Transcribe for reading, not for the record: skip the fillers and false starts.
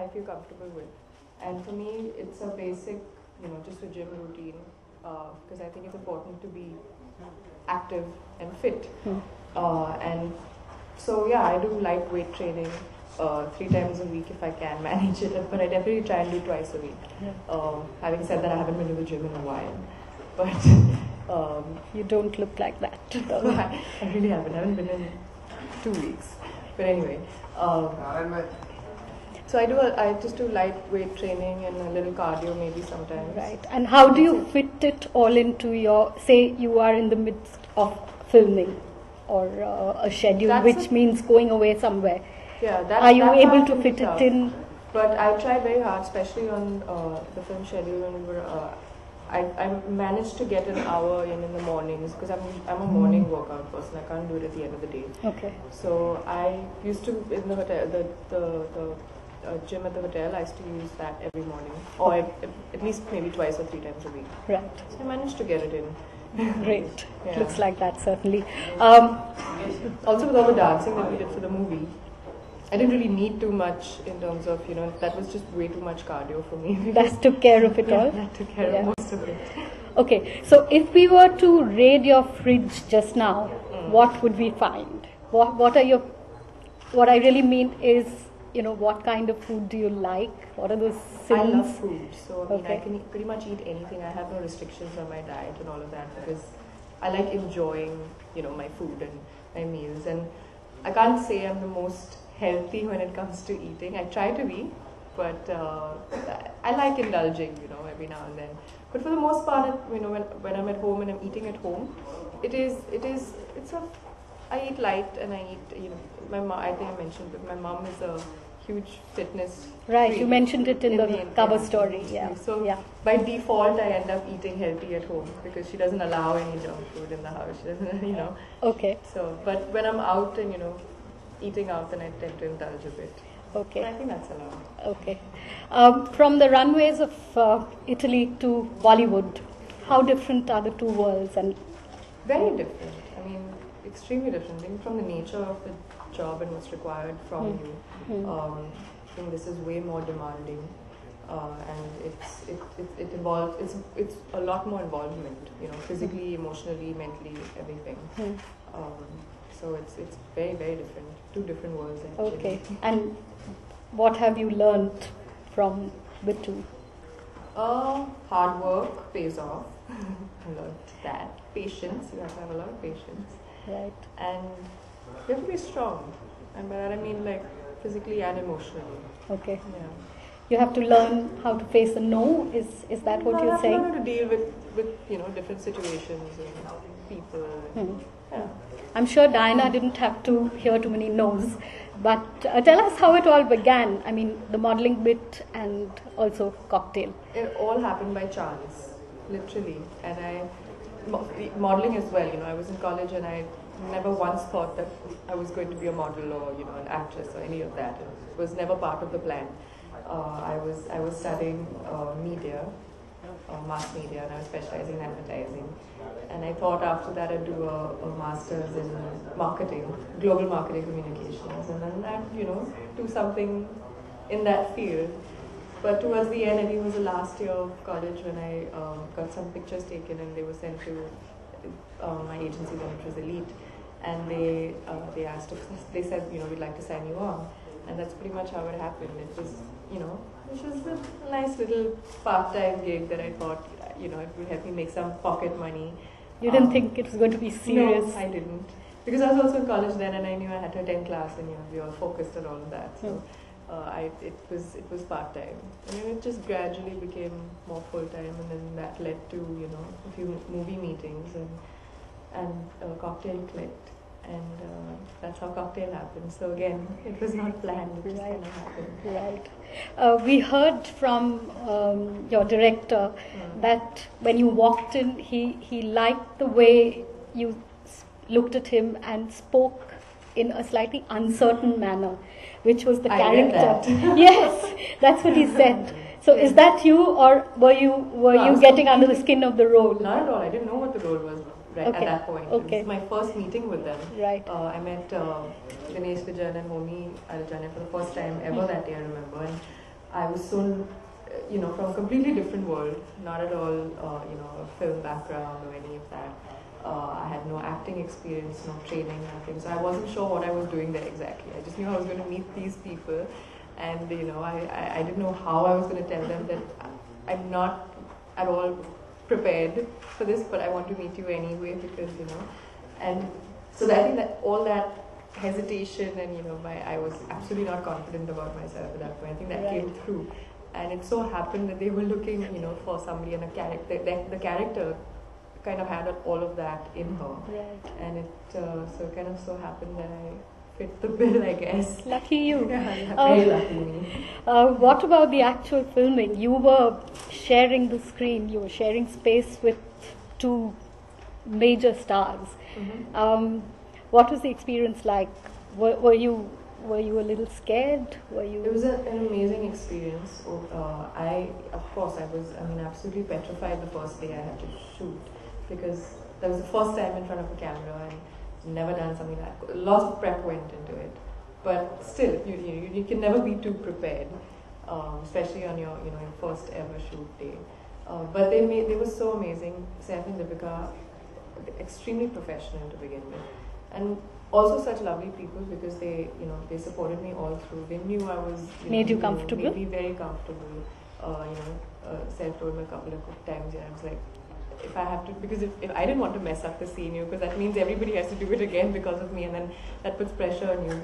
I feel comfortable with. And for me, it's a basic, just a gym routine, because I think it's important to be active and fit. And so, yeah, I do like weight training 3 times a week if I can manage it, but I definitely try and do twice a week. Having said that, I haven't been to the gym in a while, but you don't look like that. I really haven't. I haven't been in 2 weeks. But anyway, so I just do light weight training and a little cardio maybe sometimes. Right. And how do you fit it all into your, say you are in the midst of filming or a schedule, which means going away somewhere. Yeah, are you able to fit it in? But I try very hard, especially on the film schedule when we were. I managed to get an hour in the mornings because I'm a morning workout person. I can't do it at the end of the day. Okay. So I used to in the hotel the gym at the hotel. I used to use that every morning, or at least maybe twice or 3 times a week. Right. So I managed to get it in. Great. Yeah. Looks like that certainly. Also with all the dancing that we did for the movie, I didn't really need too much in terms of, that was just way too much cardio for me. That took care of it all? That took care of most of it. Okay, so if we were to raid your fridge just now, what would we find? What I really mean is, what kind of food do you like? What are those sins? I love food, so I can pretty much eat anything. I have no restrictions on my diet and all of that because I like enjoying, my food and my meals. And I can't say I'm the most healthy when it comes to eating. I try to be, but I like indulging, every now and then. But for the most part, when I'm at home and I'm eating at home, I eat light and I eat, my mom, I think I mentioned, but my mom is a huge fitness freak. You mentioned it in the cover story. Yeah. So by default, I end up eating healthy at home because she doesn't allow any junk food in the house. She doesn't, Okay. So, but when I'm out and, eating out, then I tend to indulge a bit. Okay. But I think that's allowed. Okay. From the runways of Italy to Bollywood, how different are the two worlds? And very different. I mean, extremely different. I think from the nature of the job and what's required from you. I think this is way more demanding, and it involves. It's a lot more involvement. Physically, emotionally, mentally, everything. So it's very, very different. 2 different worlds actually. Okay. And what have you learned from the two? Hard work pays off. I learned that. Patience. You have to have a lot of patience. Right. And you have to be strong. And by that I mean like physically and emotionally. Okay. Yeah. You have to learn how to face a no. Is that what you're saying? I have to learn how to deal with different situations and people. Yeah. I'm sure Daina didn't have to hear too many no's, but tell us how it all began. I mean, the modeling bit and also cocktail. It all happened by chance, literally. And modeling as well. I was in college and I never once thought that I was going to be a model or an actress or any of that. It was never part of the plan. I was studying media. Mass media, and I was specializing in advertising. And I thought after that I'd do a master's in marketing, global marketing communications, and then I'd do something in that field. But towards the end, I think it was the last year of college when I got some pictures taken and they were sent to my agency then, which was Elite, and they asked if they said we'd like to sign you on, and that's pretty much how it happened. It was which was a nice little part-time gig that I thought, it would help me make some pocket money. You didn't think it was going to be serious? No, I didn't. Because I was also in college then and I knew I had to attend class and we were focused on all of that. So it was part-time. And then it just gradually became more full-time, and then that led to, a few movie meetings and Cocktail clicked. And that's how Cocktail happened. So again, it was not planned, it just kind of happened. Right. We heard from your director that when you walked in, he liked the way you looked at him and spoke in a slightly uncertain manner, which was the character. That. Yes, that's what he said. So is that you, or were you getting under the skin of the role? Not at all. I didn't know what the role was. Right, at that point. Okay. It was my first meeting with them. Right. I met Dinesh Vijayan and Homi Arajanya for the first time ever that day, I remember. And I was so, from a completely different world, not at all, a film background or any of that. I had no acting experience, no training, nothing. So I wasn't sure what I was doing there exactly. I just knew I was going to meet these people, and I didn't know how I was going to tell them that I'm not at all prepared for this, but I want to meet you anyway because and so I think that all that hesitation and I was absolutely not confident about myself at that point. I think that came through, and it so happened that they were looking for somebody and a character. The character kind of had all of that in her, and it so kind of so happened that I fit the bill, I guess. Lucky you. Very lucky me. What about the actual filming? You were sharing the screen, you were sharing space with two major stars. Mm-hmm. What was the experience like? Were you a little scared? It was an amazing experience. I was absolutely petrified the first day I had to shoot, because that was the first time in front of a camera and never done something like that. Lots of prep went into it, but still, you can never be too prepared, especially on your your first ever shoot day. But they were so amazing. Seth and Deepika, extremely professional to begin with, and also such lovely people, because they supported me all through. They knew I was made you comfortable. Made me very comfortable. Seth told me a couple of times, I was like, if I have to, because if I didn't want to mess up the scene, because that means everybody has to do it again because of me, and then that puts pressure on you.